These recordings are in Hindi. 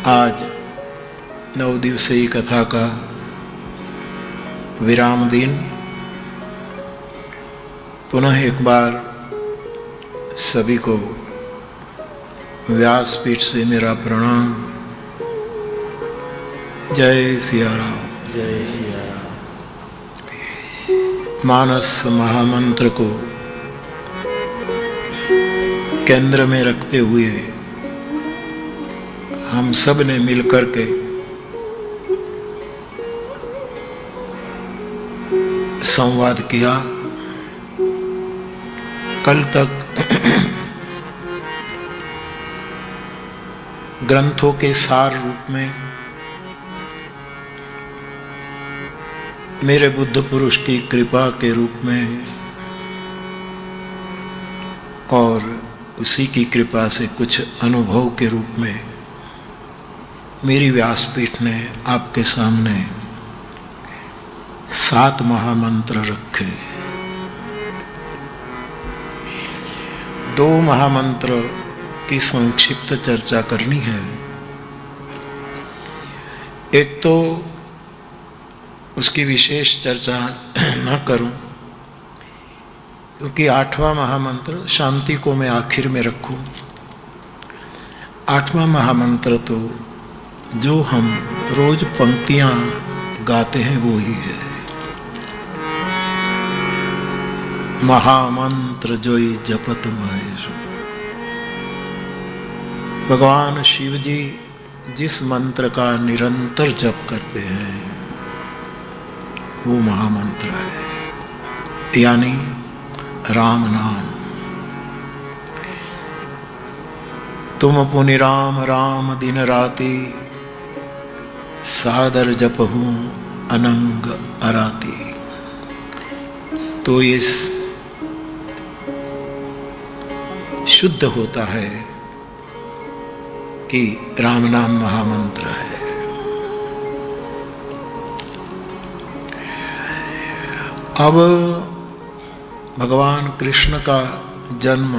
आज 9 दिवसीय कथा का विराम दिन। पुनः एक बार सभी को व्यासपीठ से मेरा प्रणाम। जय सिया राम। जय सिया राम। मानस महामंत्र को केंद्र में रखते हुए हम सब ने मिलकर के संवाद किया। कल तक ग्रंथों के सार रूप में मेरे बुद्ध पुरुष की कृपा के रूप में और उसी की कृपा से कुछ अनुभव के रूप में मेरी व्यासपीठ ने आपके सामने 7 महामंत्र रखे। 2 महामंत्र की संक्षिप्त चर्चा करनी है। एक तो उसकी विशेष चर्चा न करूं क्योंकि 8वां महामंत्र शांति को मैं आखिर में रखूं। 8वां महामंत्र तो जो हम रोज पंक्तियां गाते हैं वो ही है। महामंत्र जोई जपत महेश। भगवान शिव जी जिस मंत्र का निरंतर जप करते हैं वो महामंत्र है, यानी राम नाम। तुम पुनि राम राम दिन राति, सादर जपहू अनंग अराती। तो ये शुद्ध होता है कि राम नाम महामंत्र है। अब भगवान कृष्ण का जन्म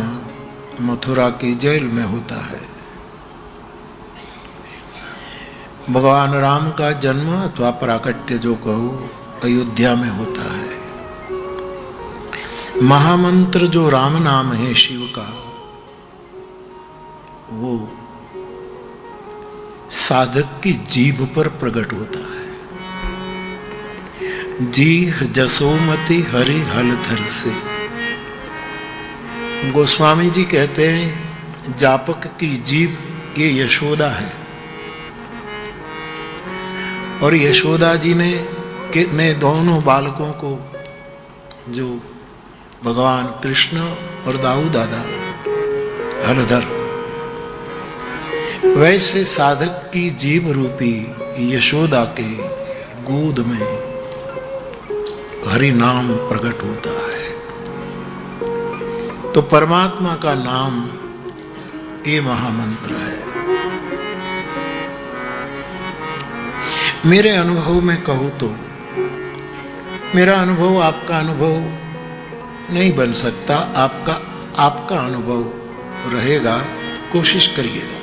मथुरा की जेल में होता है। भगवान राम का जन्म अथवा प्राकट्य जो कहो अयोध्या में होता है। महामंत्र जो राम नाम है शिव का, वो साधक की जीभ पर प्रकट होता है। जीह जसोमति हरि हलधर से। गोस्वामी जी कहते हैं जापक की जीभ ये यशोदा है और यशोदा जी ने दोनों बालकों को, जो भगवान कृष्ण और दाऊ दादा हलधर, वैसे साधक की जीभ रूपी यशोदा के गोद में हरि नाम प्रकट होता है। तो परमात्मा का नाम ये महामंत्र है। मेरे अनुभव में कहूं तो मेरा अनुभव आपका अनुभव नहीं बन सकता। आपका अनुभव रहेगा, कोशिश करिएगा।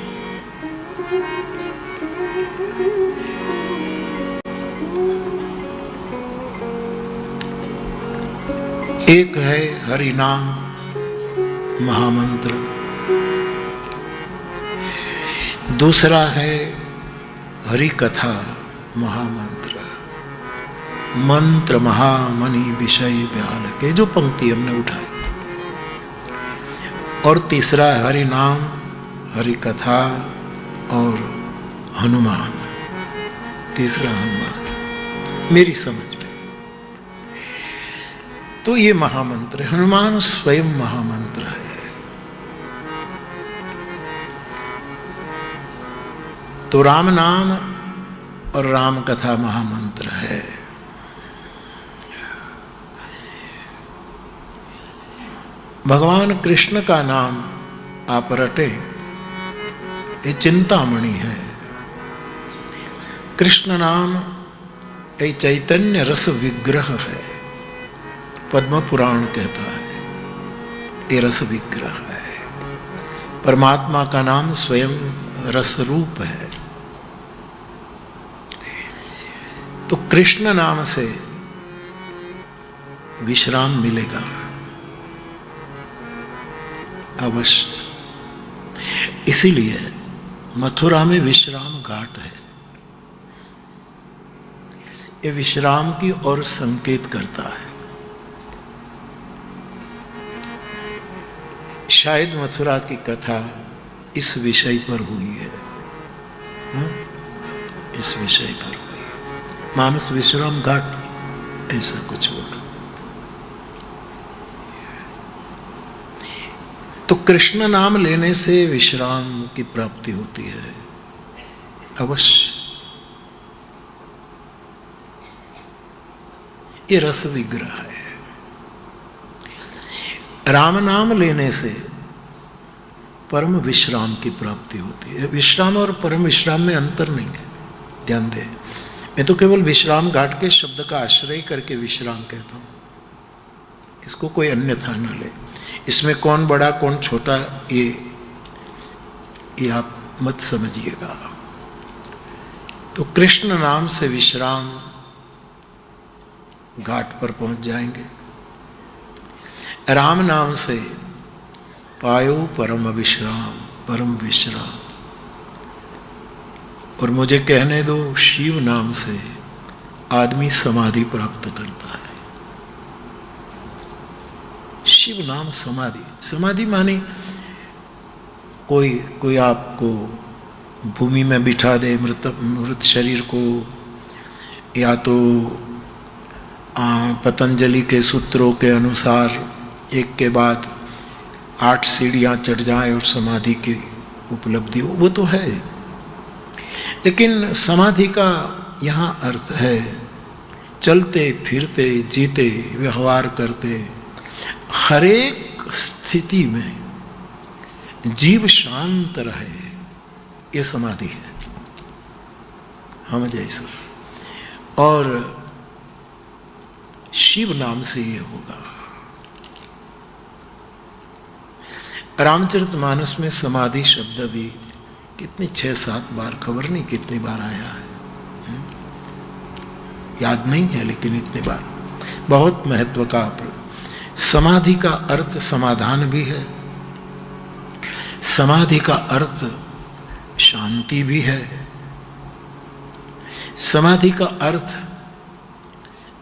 एक है हरि नाम महामंत्र, दूसरा है हरि कथा महामंत्र। मंत्र महामणि विषय व्याल के जो पंक्ति हमने उठाई, और तीसरा है हरि नाम, हरि कथा और हनुमान। तीसरा हनुमान मेरी समझ में। तो ये महामंत्र, हनुमान स्वयं महामंत्र है। तो राम नाम और राम कथा महामंत्र है। भगवान कृष्ण का नाम आप रटे, ये चिंतामणि है। कृष्ण नाम ये चैतन्य रस विग्रह है। पद्म पुराण कहता है ये रस विग्रह है। परमात्मा का नाम स्वयं रस रूप है। तो कृष्ण नाम से विश्राम मिलेगा अवश्य। इसीलिए मथुरा में विश्राम घाट है। ये विश्राम की ओर संकेत करता है। शायद मथुरा की कथा इस विषय पर हुई है, इस विषय पर हुई है। मानस विश्राम घाट ऐसा कुछ होगा। तो कृष्ण नाम लेने से विश्राम की प्राप्ति होती है अवश्य। ये रस विग्रह है। राम नाम लेने से परम विश्राम की प्राप्ति होती है। विश्राम और परम विश्राम में अंतर नहीं है, ध्यान दें। मैं तो केवल विश्राम घाट के शब्द का आश्रय करके विश्राम कहता हूं, इसको कोई अन्यथा न ले। इसमें कौन बड़ा कौन छोटा ये आप मत समझिएगा। तो कृष्ण नाम से विश्राम घाट पर पहुंच जाएंगे। राम नाम से पायो परम विश्राम, परम विश्राम। और मुझे कहने दो, शिव नाम से आदमी समाधि प्राप्त करता है। शिव नाम समाधि, समाधि माने कोई आपको भूमि में बिठा दे मृत शरीर को, या तो पतंजलि के सूत्रों के अनुसार एक के बाद 8 सीढ़ियां चढ़ जाए और समाधि की उपलब्धि हो, वो तो है। लेकिन समाधि का यहाँ अर्थ है चलते फिरते जीते व्यवहार करते हर एक स्थिति में जीव शांत रहे, ये समाधि है हम जैसे। और शिव नाम से ये होगा। रामचरितमानस में समाधि शब्द भी कितनी 6-7 बार, खबर नहीं कितनी बार आया है, याद नहीं है, लेकिन इतनी बार। बहुत महत्व का। समाधि का अर्थ समाधान भी है, समाधि का अर्थ शांति भी है, समाधि का अर्थ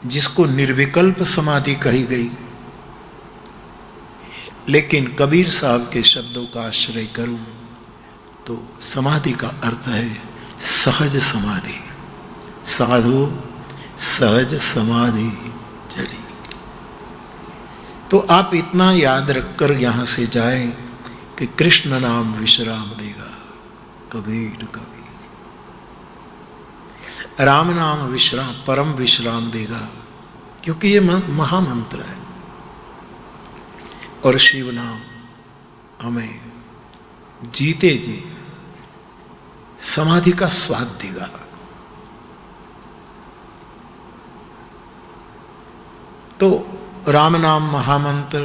जिसको निर्विकल्प समाधि कही गई। लेकिन कबीर साहब के शब्दों का आश्रय करूं तो समाधि का अर्थ है सहज समाधि। साधु सहज समाधि चली। तो आप इतना याद रखकर यहां से जाएं कि कृष्ण नाम विश्राम देगा कबीर कबीर। राम नाम विश्राम, परम विश्राम देगा, क्योंकि ये महामंत्र है। और शिव नाम हमें जीते जी समाधि का स्वाद देगा। तो राम नाम महामंत्र,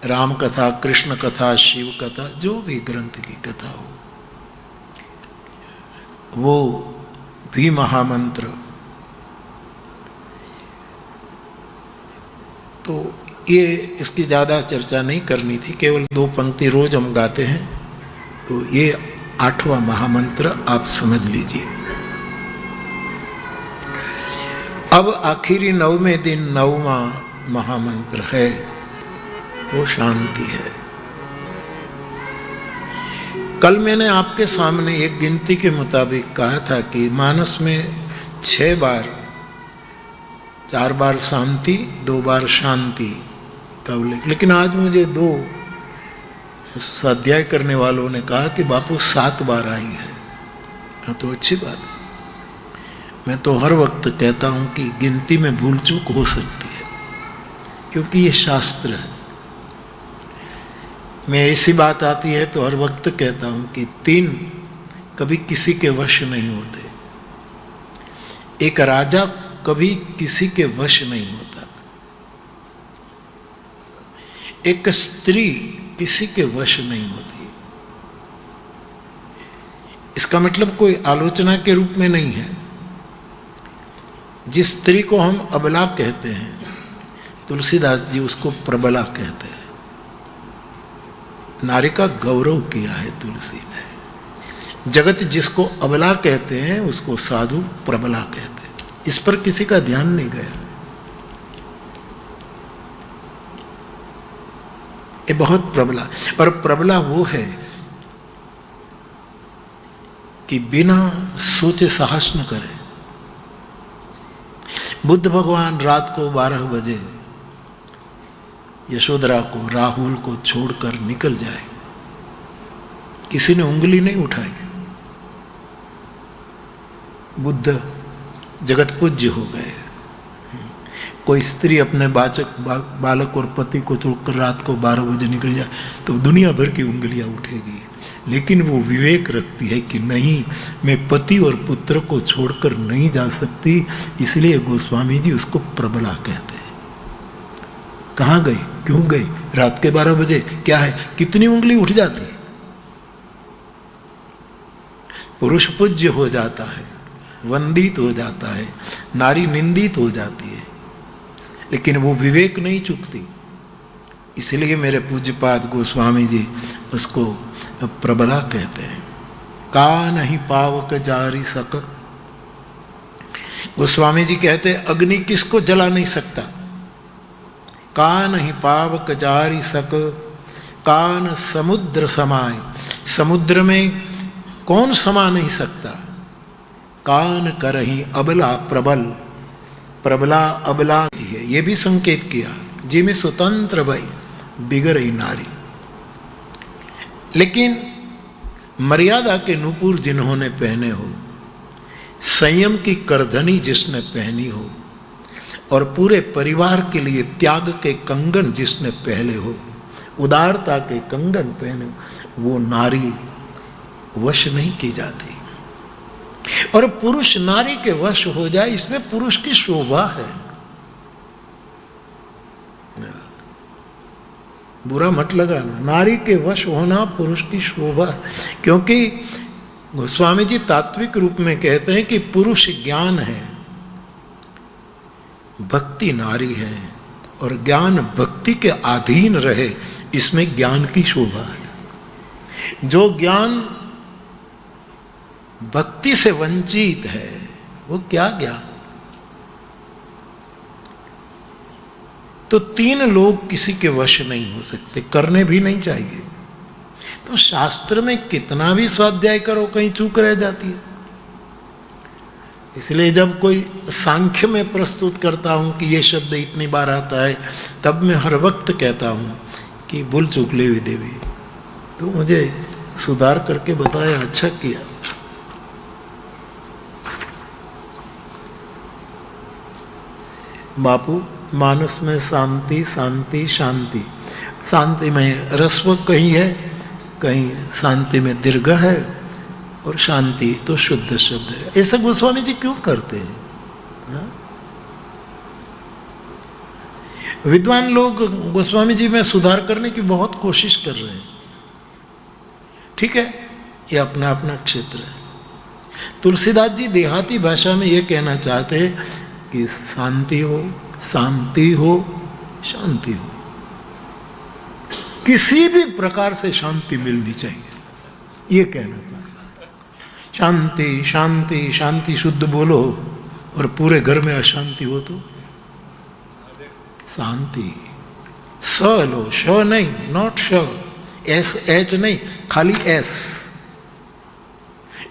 राम कथा, कृष्ण कथा, शिव कथा, जो भी ग्रंथ की कथा हो वो भी महामंत्र। तो ये इसकी ज़्यादा चर्चा नहीं करनी थी, केवल 2 पंक्ति रोज हम गाते हैं। तो ये 8वां महामंत्र आप समझ लीजिए। अब आखिरी 9वें दिन 9वां महामंत्र है, वो शांति है। कल मैंने आपके सामने एक गिनती के मुताबिक कहा था कि मानस में 6 बार, 4 बार शांति, 2 बार शांति का उल्लेख। लेकिन आज मुझे 2 स्वाध्याय करने वालों ने कहा कि बापू 7 बार आई है। हाँ, तो अच्छी बात है। मैं तो हर वक्त कहता हूं कि गिनती में भूल चूक हो सकती है, क्योंकि ये शास्त्र है। मैं ऐसी बात आती है तो हर वक्त कहता हूं कि 3 कभी किसी के वश नहीं होते। एक राजा कभी किसी के वश नहीं होता, एक स्त्री किसी के वश नहीं होती। इसका मतलब कोई आलोचना के रूप में नहीं है, जिस स्त्री को हम अबला कहते हैं, तुलसीदास जी उसको प्रबला कहते हैं। नारी का गौरव किया है तुलसी ने। जगत जिसको अबला कहते हैं उसको साधु प्रबला कहते हैं। इस पर किसी का ध्यान नहीं गया। ये बहुत प्रबला, और प्रबला वो है कि बिना सोचे साहस न करे। बुद्ध भगवान रात को 12 बजे यशोधरा को, राहुल को छोड़कर निकल जाए, किसी ने उंगली नहीं उठाई। बुद्ध जगत पूज्य हो गए। कोई स्त्री अपने बालक और पति को छोड़कर रात को 12 बजे निकल जाए तो दुनिया भर की उंगलियां उठेगी, लेकिन वो विवेक रखती है कि नहीं, मैं पति और पुत्र को छोड़कर नहीं जा सकती। इसलिए गोस्वामी जी उसको प्रबला कहते हैं। कहाँ गई, क्यों गई, रात के 12 बजे, क्या है, कितनी उंगली उठ जाती। पुरुष पूज्य हो जाता है, वंदित हो जाता है, नारी निंदित हो जाती है, लेकिन वो विवेक नहीं चूकती। इसलिए मेरे पूज्यपाद गोस्वामी जी उसको प्रबला कहते हैं। का नहीं पावक जारी सक, गोस्वामी जी कहते हैं अग्नि किसको जला नहीं सकता। का नहीं पावक जारी सक, कान समुद्र समाए, समुद्र में कौन समा नहीं सकता। कान करही अबला प्रबल, प्रबला अबला है, ये भी संकेत किया। जी में स्वतंत्र भई बिगड़ ही नारी। लेकिन मर्यादा के नूपुर जिन्होंने पहने हो, संयम की करधनी जिसने पहनी हो, और पूरे परिवार के लिए त्याग के कंगन जिसने पहने हो, उदारता के कंगन पहने, वो नारी वश नहीं की जाती। और पुरुष नारी के वश हो जाए, इसमें पुरुष की शोभा है। बुरा मत लगाना, नारी के वश होना पुरुष की शोभा है। क्योंकि गोस्वामी जी तात्विक रूप में कहते हैं कि पुरुष ज्ञान है, भक्ति नारी है, और ज्ञान भक्ति के अधीन रहे, इसमें ज्ञान की शोभा है। जो ज्ञान भक्ति से वंचित है वो क्या ज्ञान। तो 3 लोग किसी के वश नहीं हो सकते, करने भी नहीं चाहिए। तो शास्त्र में कितना भी स्वाध्याय करो, कहीं चूक रह जाती है। इसलिए जब कोई सांख्य में प्रस्तुत करता हूं कि ये शब्द इतनी बार आता है, तब मैं हर वक्त कहता हूं कि भूल चूक लेवी देवी, तो मुझे सुधार करके बताया, अच्छा किया। बापू मानस में शांति शांति शांति, शांति में रस्व कहीं है, कहीं शांति में दीर्घ है, और शांति तो शुद्ध शब्द है। ऐसा गोस्वामी जी क्यों करते हैं? हा? विद्वान लोग गोस्वामी जी में सुधार करने की बहुत कोशिश कर रहे हैं। ठीक है, ये अपना अपना क्षेत्र है। तुलसीदास जी देहाती भाषा में ये कहना चाहते हैं कि शांति हो, शांति हो, शांति हो, किसी भी प्रकार से शांति मिलनी चाहिए, ये कहना चाहते। शांति शांति शांति शुद्ध बोलो और पूरे घर में अशांति हो तो शांति। स लो, श नहीं, नॉट श, एस एच नहीं, खाली एस।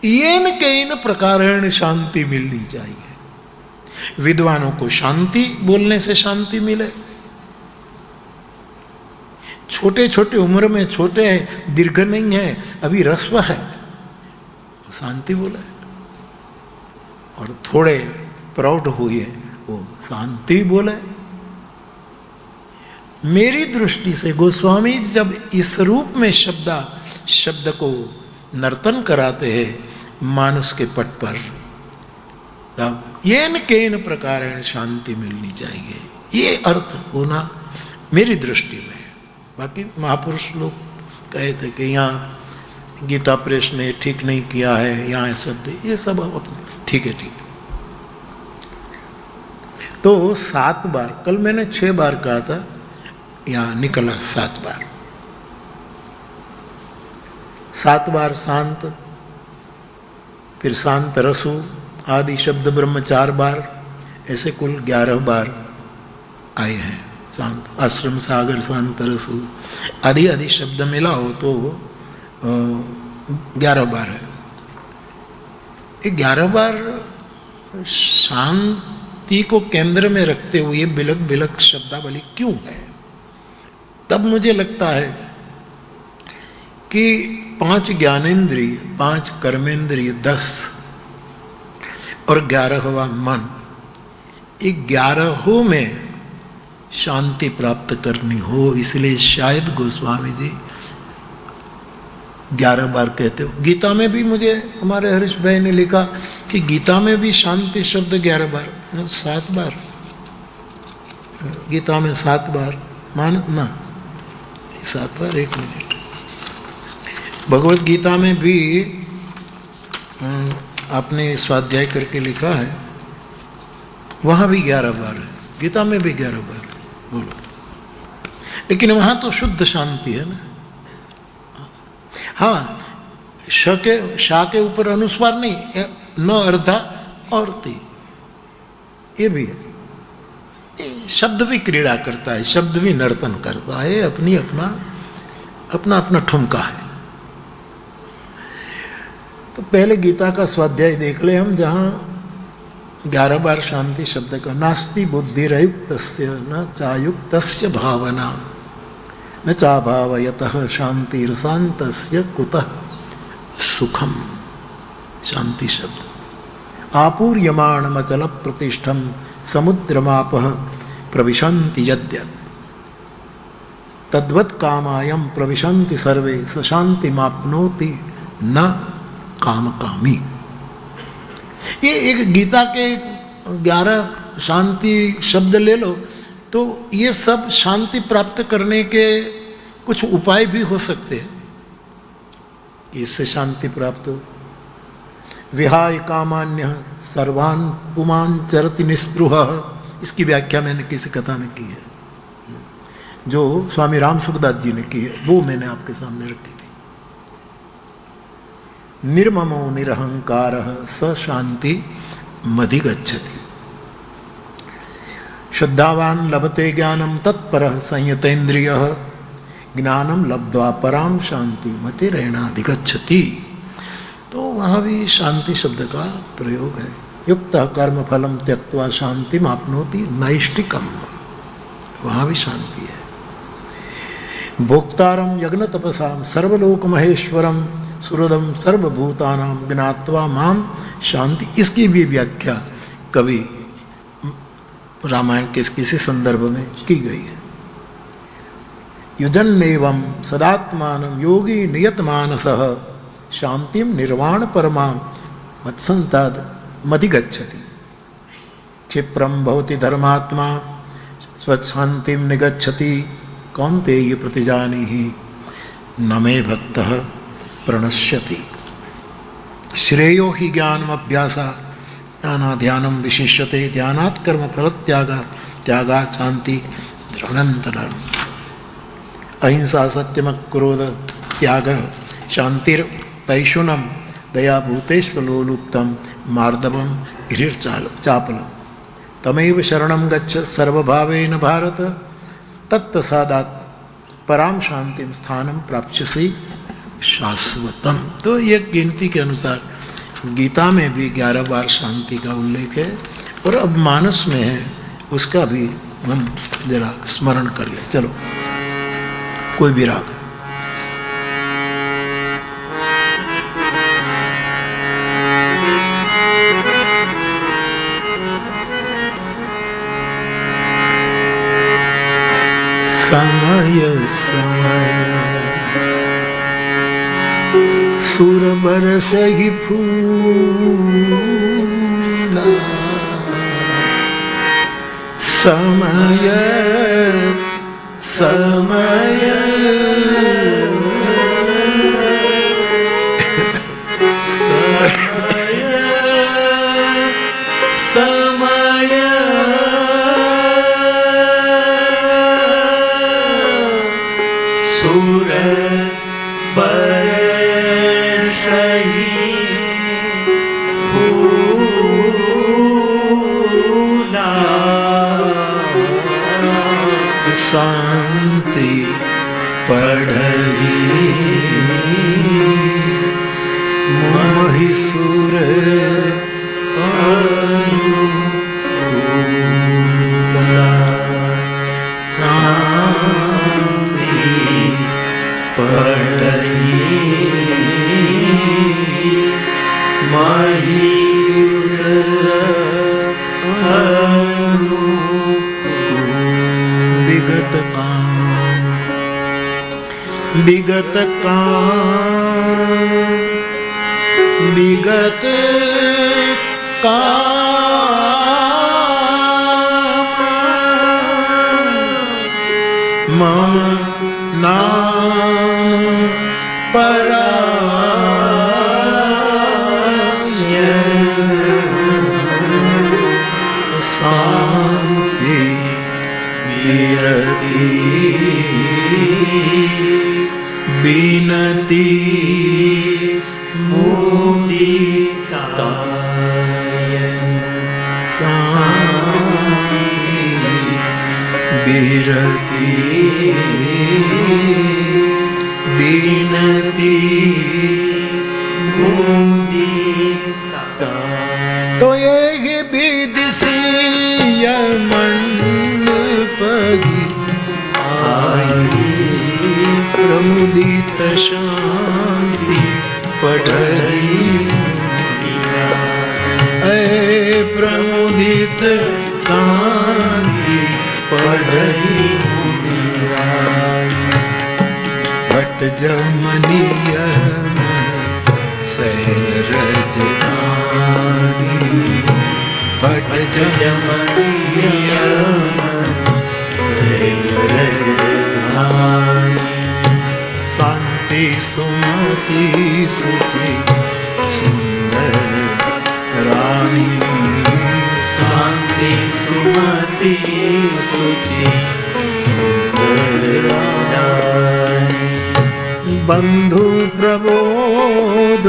येन केन प्रकारेण शांति मिलनी चाहिए। विद्वानों को शांति बोलने से शांति मिले। छोटे छोटे उम्र में छोटे हैं, दीर्घ नहीं है, अभी रस्व है, शांति बोले। और थोड़े प्रौढ़ हुए वो शांति बोले। मेरी दृष्टि से गोस्वामी जब इस रूप में शब्द को नर्तन कराते हैं मानस के पट पर, तब येन केन प्रकारेण शांति मिलनी चाहिए, ये अर्थ होना मेरी दृष्टि में। बाकी महापुरुष लोग कहे थे कि यहाँ गीता प्रेस ने ठीक नहीं किया है, यहाँ शब्द, ये सब अपने ठीक है, ठीक है। तो 7 बार, कल मैंने 6 बार कहा था, यहाँ निकला 7 बार। 7 बार शांत, फिर शांत रसु आदि शब्द ब्रह्म 4 बार, ऐसे कुल 11 बार आए हैं। शांत आश्रम सागर शांत रसु आदि आदि शब्द मिला हो तो 11 बार है। ये 11 बार शांति को केंद्र में रखते हुए बिलक बिलक शब्दावली क्यों है? तब मुझे लगता है कि 5 ज्ञानेंद्रिय, 5 कर्मेंद्रिय, 10 और 11वां मन, 11 में शांति प्राप्त करनी हो, इसलिए शायद गोस्वामी जी 11 बार कहते हो। गीता में भी मुझे हमारे हरीश भाई ने लिखा कि गीता में भी शांति शब्द 11 बार, 7 बार, गीता में 7 बार, मान ना 7 बार, 1 मिनट, भगवत गीता में भी आपने स्वाध्याय करके लिखा है, वहां भी 11 बार है, गीता में भी 11 बार, बोलो। लेकिन वहां तो शुद्ध शांति है ना। हाँ, शा के ऊपर अनुस्वार नहीं, न अर्धा और ती, ये भी है। शब्द भी क्रीड़ा करता है, शब्द भी नर्तन करता है, अपनी अपना ठुमका है। तो पहले गीता का स्वाध्याय देख ले हम, जहां 11 बार शांति शब्द का, नास्ति बुद्धिरयुक्तस्य न चायुक्तस्य भावना न चाभावयतः शांतिर्शान्तस्य कुतः सुखम। शांति शब्द आपूर्यमाणमचल प्रतिष्ठम समुद्रमापः प्रविशन्ति यद्यत् तद्वत् कामायं प्रविशन्ति सर्वे स शान्तिमाप्नोति न कामकामी। ये एक गीता के 11 शांति शब्द ले लो तो ये सब शांति प्राप्त करने के कुछ उपाय भी हो सकते हैं, इससे शांति प्राप्त हो। विहाय कामान्य सर्वान् पुमान् चरति निस्पृहः, इसकी व्याख्या मैंने किसी कथा में की है, जो स्वामी राम सुखदास जी ने की है, वो मैंने आपके सामने रखी थी। निर्ममो निरहंकारः स शांति मधिगच्छति। श्रद्धावान लभते ज्ञानम तत्परः संयतेन्द्रियः ज्ञानम लब्ध्वा पराम शांति मतिरेणाधिगच्छति। तो वहाँ भी शांति शब्द का प्रयोग है। युक्त कर्म फलम त्यक्त्वा शांति माप्नोति नैष्टिकम, वहाँ भी शांति है। भोक्तारम यज्ञ तपसाम सर्वलोक महेश्वरम सुहृदम सर्वभूतानां ज्ञात्वा माम शांति, इसकी भी व्याख्या कवि रामायण के किसी संदर्भ में की गई है। युजन्नेवं सदात्मानं योगी नियतमानसः शांतिम निर्वाण परमा मत्संताद मधिगच्छति। क्षिप्रम भवति धर्मात्मा स्वशांतिम निगच्छति कौन्तेय प्रतिजानीहि न मे भक्तः प्रणश्यति। श्रेयो हि ज्ञानमभ्यासा ज्ञानाध्यानम विशिष्यते ध्यानात् कर्म फल त्यागात् शांति अनंतरम। अहिंसा सत्यम क्रोध त्याग शांतिर्पैशुनम दया भूतेष्वलोलुप्तम मार्दवम गिरिर्चापलम। तमेव शरणं गच्छ सर्वभावेन भारत तत्प्रसादात् पराम शांतिम स्थानम प्राप्स्यसि शाश्वतम। तो ये गिनती के अनुसार गीता में भी 11 बार शांति का उल्लेख है, और अब मानस में है, उसका भी हम जरा स्मरण कर ले। चलो, कोई भी राग। समय समय सुर बरसहि फूला समय समय समय पढ़ई महिषुर शांति पढ़ई महिषुर विगत काम विगत काम विगत काम मम नाम परायण शांति विरति बिनती मुदितायन शांति विरति बिनती मुदितायन। तो ये विदिशीय मंडपगी आई प्रमुदित शांति पढ़ई प्रमुदित शांति पढ़ई भट जमनीय सैन रजधानी भट जमनीय सैन रजधानी शांति सुमति सुचि सुंदर रानी शांति सुमति सुचि सुंदर रानी बंधु प्रबोध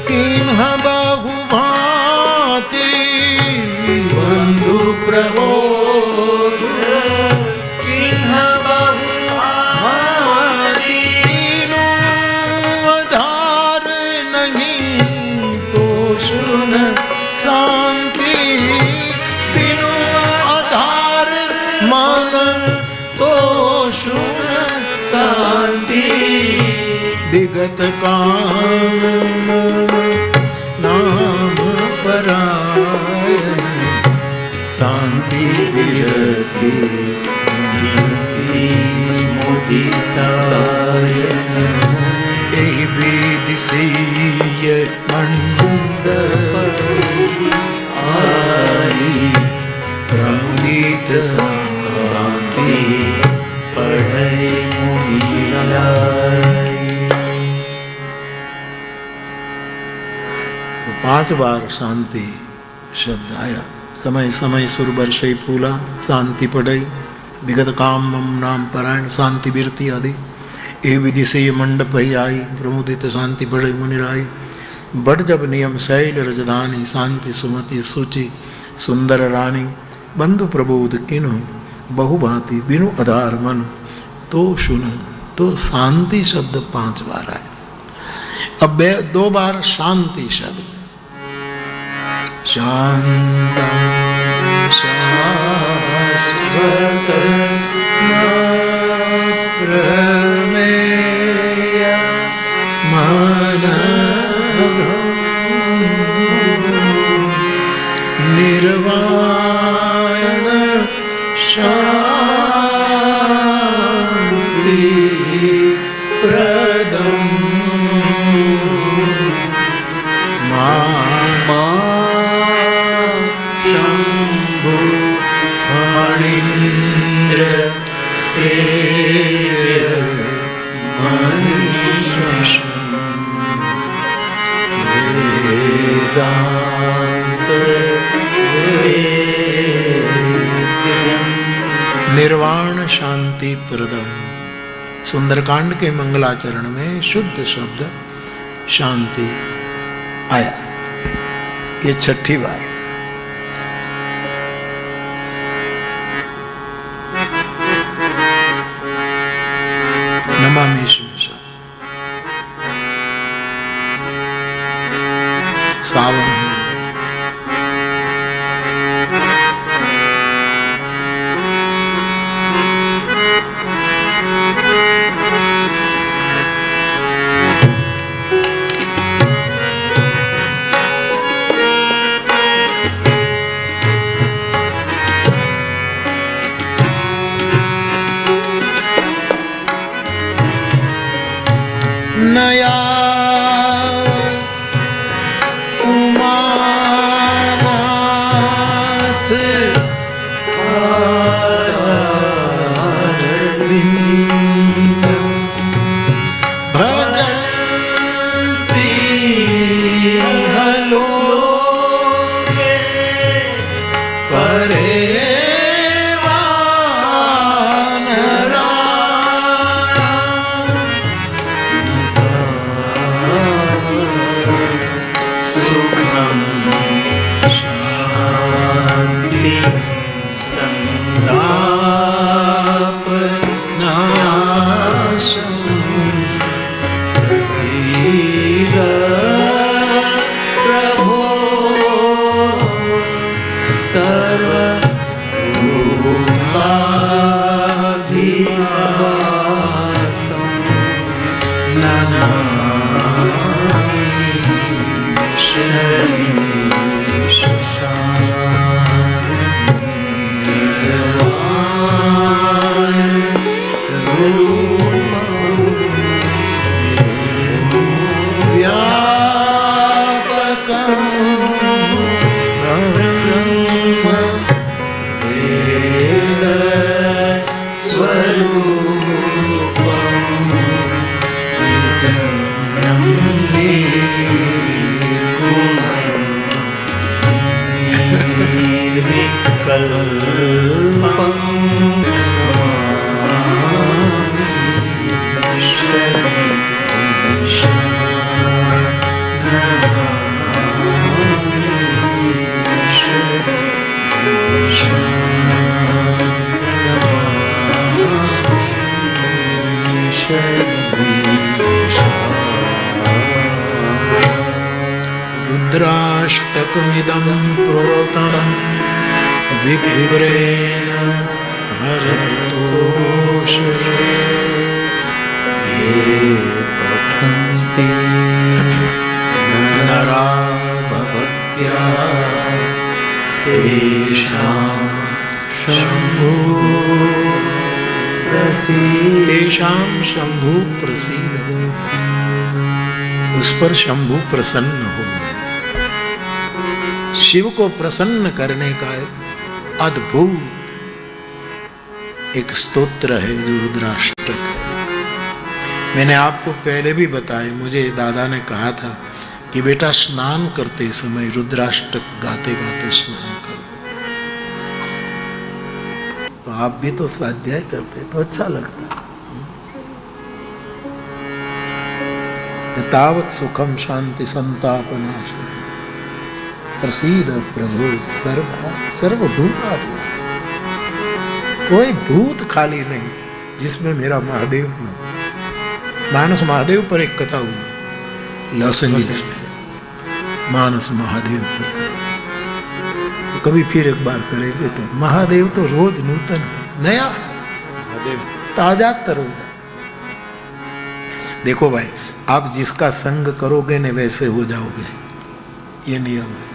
किन्ह बहु भांति बंधु प्रबोध किन्ह बहु भांति आधार नहीं तो सुन शांति बिनु आधार मन तो सुन शांति विगत काम नाम परायण शांति विरति मुदितायन यही विदिशीय मंडप आई प्रमुदित शांति पढ़ई मुदितायन। 5 बार शांति शब्द आया। समय समय सुर बरसई फूला शांति पढ़ई विगत काम मम नाम परायण शांति बिरती आदि ए विधि से ये मंडप ही आई प्रमुदित शांति पढ़ई मुनिराई बट जब नियम शैल रजधानी शांति सुमति सूचि सुंदर रानी बंधु प्रबोध किन्हु बहुभांति बिनु आधार मन तो सुन तो शांति शब्द 5 बार आए। अब 2 बार शांति शब्द शांतम शाश्वत प्रमेय निर्वाण शांति प्रदम शंभु फणीन्द्र सेव्य मनीष वेदांत निर्वाण शांति प्रदम। सुंदरकांड के मंगलाचरण में शुद्ध शब्द शांति आया। ये 6ठी बार। नमामि शिव सावन नया उमानाथ अरविंद भजन्ति लोके परे रुद्राष्टकमिदं प्रोक्तं विप्रेण हरतोषे ये पठन्ति नरा भक्त्या तेषां शंभु प्रसीद। उस पर शंभु प्रसन्न हो। शिव को प्रसन्न करने का अद्भुत एक स्तोत्र है जो रुद्राष्टक है। मैंने आपको पहले भी बताया, मुझे दादा ने कहा था कि बेटा स्नान करते समय रुद्राष्टक गाते गाते स्नान करो। तो आप भी तो स्वाध्याय करते तो अच्छा लगता। तावत सुखम शांति संतापनाश प्रसीद प्रभु सर्वभूताधिवासी। कोई भूत खाली नहीं जिसमें मेरा महादेव न। मानस महादेव पर एक कथा हुई लॉस एंजलिस में, मानस महादेव पर। कभी फिर एक बार करेंगे। तो महादेव तो रोज नूतन नया महादेव ताजा तरोजा। देखो भाई, आप जिसका संग करोगे न वैसे हो जाओगे, ये नियम है।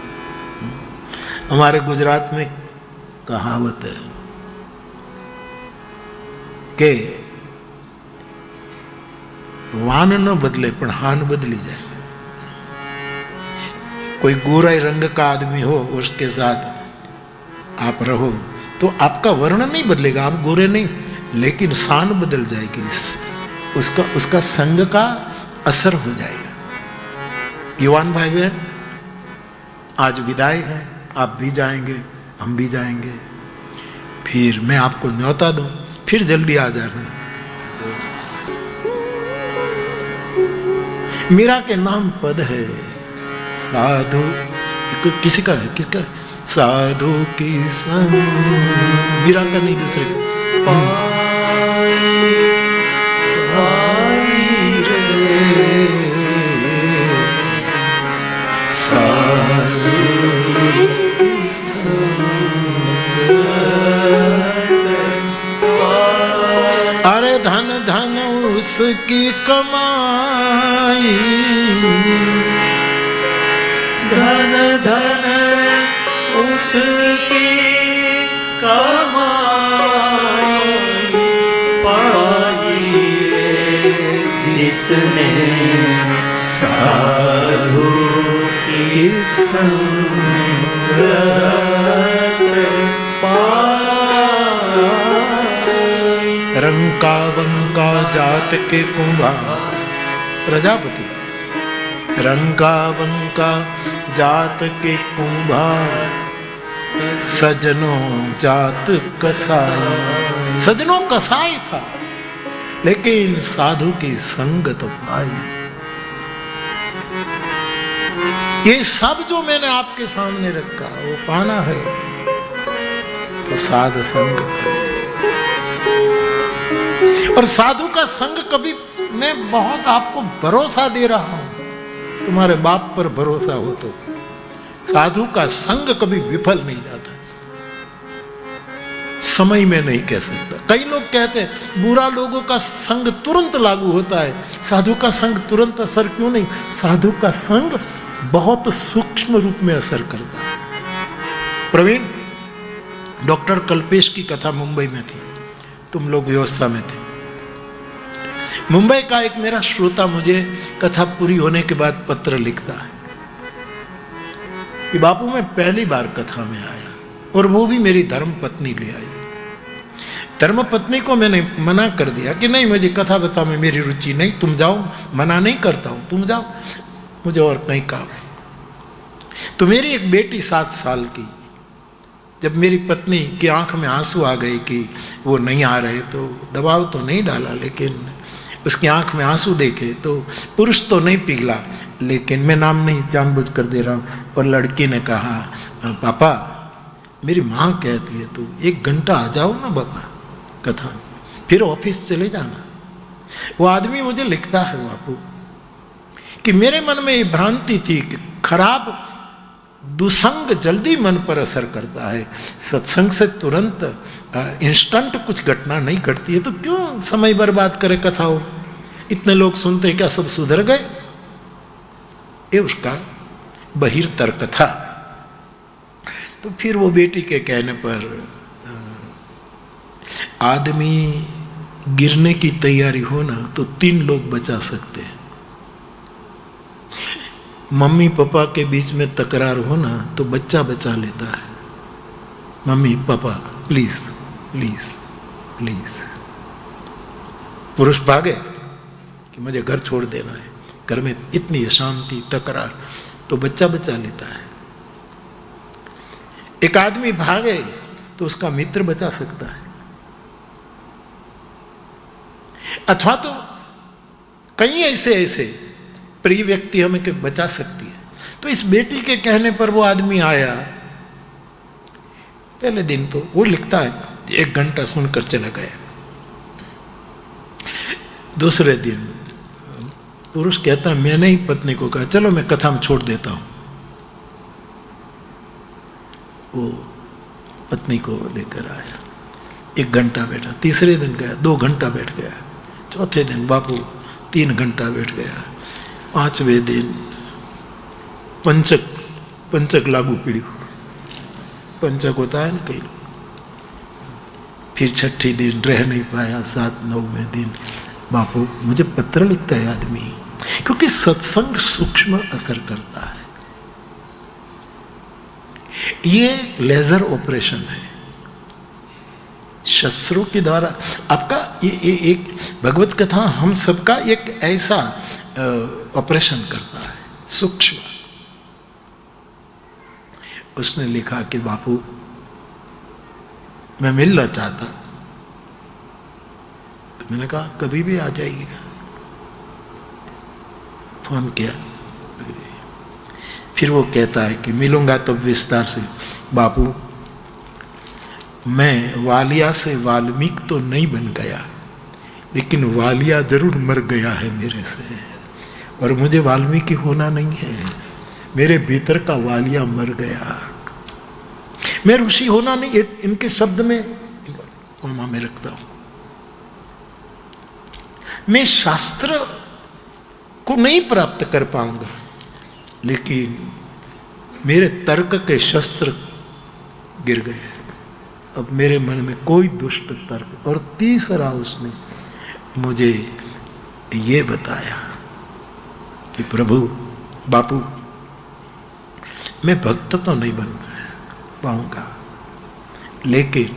हमारे गुजरात में कहावत है कि वान न बदले पण हान बदली जाए। कोई गोरे रंग का आदमी हो, उसके साथ आप रहो तो आपका वर्ण नहीं बदलेगा, आप गोरे नहीं, लेकिन शान बदल जाएगी। उसका संग का असर हो जाएगा। युवान भाई बहन, आज विदाई है, आप भी जाएंगे, हम भी जाएंगे। फिर मैं आपको न्योता दूं, फिर जल्दी आ जाना। मीरा के नाम पद है साधु, किसी का है, किसका? साधु की संग, मीरा का नहीं, दूसरे का। की कमाई, धन धन उसकी कमाई पाई जिसने साधु की संगत पाई। रंका बंका जात के कुंभार, प्रजापति, रंका बंका जात के कुंभार, सजनों जात कसाई। सजनों कसाई था, लेकिन साधु की संगत पाई। ये सब जो मैंने आपके सामने रखा वो पाना है तो साध संग। और साधु का संग कभी, मैं बहुत आपको भरोसा दे रहा हूं, तुम्हारे बाप पर भरोसा हो तो साधु का संग कभी विफल नहीं जाता। समय में नहीं कह सकता। कई लोग कहते हैं बुरा लोगों का संग तुरंत लागू होता है, साधु का संग तुरंत असर क्यों नहीं? साधु का संग बहुत सूक्ष्म रूप में असर करता है। प्रवीण, डॉक्टर कल्पेश की कथा मुंबई में थी, तुम लोग व्यवस्था में थे। मुंबई का एक मेरा श्रोता मुझे कथा पूरी होने के बाद पत्र लिखता है कि बापू मैं पहली बार कथा में आया, और वो भी मेरी धर्म पत्नी ले आई। धर्म पत्नी को मैंने मना कर दिया कि नहीं, मुझे कथा बता में मेरी रुचि नहीं, तुम जाओ, मना नहीं करता हूं, तुम जाओ, मुझे और कहीं काम है। तो मेरी एक बेटी 7 साल की, जब मेरी पत्नी की आंख में आंसू आ गए कि वो नहीं आ रहे, तो दबाव तो नहीं डाला, लेकिन उसकी आंख में आंसू देखे तो पुरुष तो नहीं पिघला, लेकिन मैं नाम नहीं जानबूझ कर दे रहा हूं। और लड़की ने कहा, पापा मेरी माँ कहती है तो 1 घंटा आ जाओ ना बाबा कथा, फिर ऑफिस चले जाना। वो आदमी मुझे लिखता है बापू कि मेरे मन में ये भ्रांति थी कि खराब दुसंग जल्दी मन पर असर करता है, सत्संग से तुरंत इंस्टेंट कुछ घटना नहीं घटती है, तो क्यों समय बर्बाद करे कथाओं। इतने लोग सुनते हैं, क्या सब सुधर गए? ये उसका बहिर्तर्क था। तो फिर वो बेटी के कहने पर आदमी गिरने की तैयारी हो ना तो 3 लोग बचा सकते हैं। मम्मी पापा के बीच में तकरार हो ना तो बच्चा बचा लेता है। Mummy papa please please please. पुरुष भागे कि मुझे घर छोड़ देना है, घर में इतनी अशांति तकरार, तो बच्चा बचा लेता है। एक आदमी भागे तो उसका मित्र बचा सकता है, अथवा तो कई ऐसे प्रिय व्यक्ति हमें के बचा सकती है। तो इस बेटी के कहने पर वो आदमी आया। पहले दिन तो वो लिखता है 1 घंटा सुनकर चला गया। दूसरे दिन पुरुष कहता है, मैंने ही पत्नी को कहा चलो मैं कथा में छोड़ देता हूं। वो पत्नी को लेकर आया, 1 घंटा बैठा। तीसरे दिन गया, 2 घंटा बैठ गया। चौथे दिन बापू 3 घंटा बैठ गया। 5वें दिन पंचक लागू पीड़ी, पंचक होता है ना कई लोग। फिर 6ठे दिन रह नहीं पाया। 7-9वें दिन बापू मुझे पत्र लिखता है आदमी, क्योंकि सत्संग सूक्ष्म असर करता है। ये लेजर ऑपरेशन है, शस्त्रों के द्वारा आपका ये एक भगवत कथा हम सबका एक ऐसा ऑपरेशन करता है सूक्ष्म। उसने लिखा कि बापू मैं मिलना चाहता। तो मैंने कहा कभी भी आ जाइएगा। फोन किया, फिर वो कहता है कि मिलूंगा तो विस्तार से। बापू मैं वालिया से वाल्मीकि तो नहीं बन गया, लेकिन वालिया जरूर मर गया है मेरे से, और मुझे वाल्मीकि होना नहीं है। मेरे भीतर का वालिया मर गया। मैं ऋषि होना नहीं, इनके शब्द में कोमा में रखता हूं। मैं शास्त्र को नहीं प्राप्त कर पाऊंगा, लेकिन मेरे तर्क के शस्त्र गिर गए। अब मेरे मन में कोई दुष्ट तर्क। और तीसरा उसने मुझे ये बताया कि प्रभु बापू, मैं भक्त तो नहीं बन पाऊंगा, लेकिन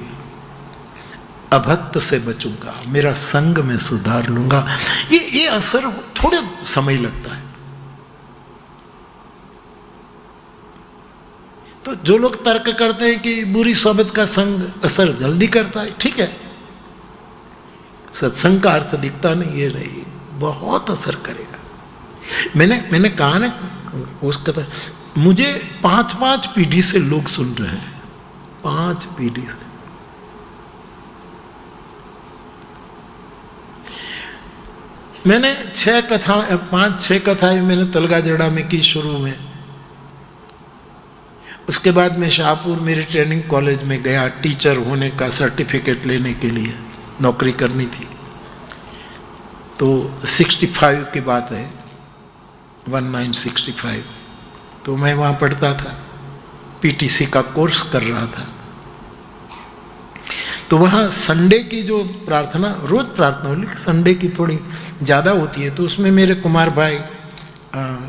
अभक्त से बचूंगा, मेरा संग में सुधार लूंगा। ये असर थोड़े समय लगता है। तो जो लोग तर्क करते हैं कि बुरी सोबत का संग असर जल्दी करता है, ठीक है, सत्संग का अर्थ दिखता नहीं, ये नहीं, बहुत असर करेगा। मैंने कहा ना उसका, मुझे 5-5 पीढ़ी से लोग सुन रहे हैं, 5 पीढ़ी से। मैंने 5-6 कथाएं मैंने तलगा जड़ा में की शुरू में। उसके बाद मैं शाहपुर मेरी ट्रेनिंग कॉलेज में गया, टीचर होने का सर्टिफिकेट लेने के लिए, नौकरी करनी थी। तो 65 की बात है, 1965। तो मैं वहाँ पढ़ता था, पीटीसी का कोर्स कर रहा था। तो वहाँ संडे की जो प्रार्थना, रोज प्रार्थना होती, संडे की थोड़ी ज़्यादा होती है। तो उसमें मेरे कुमार भाई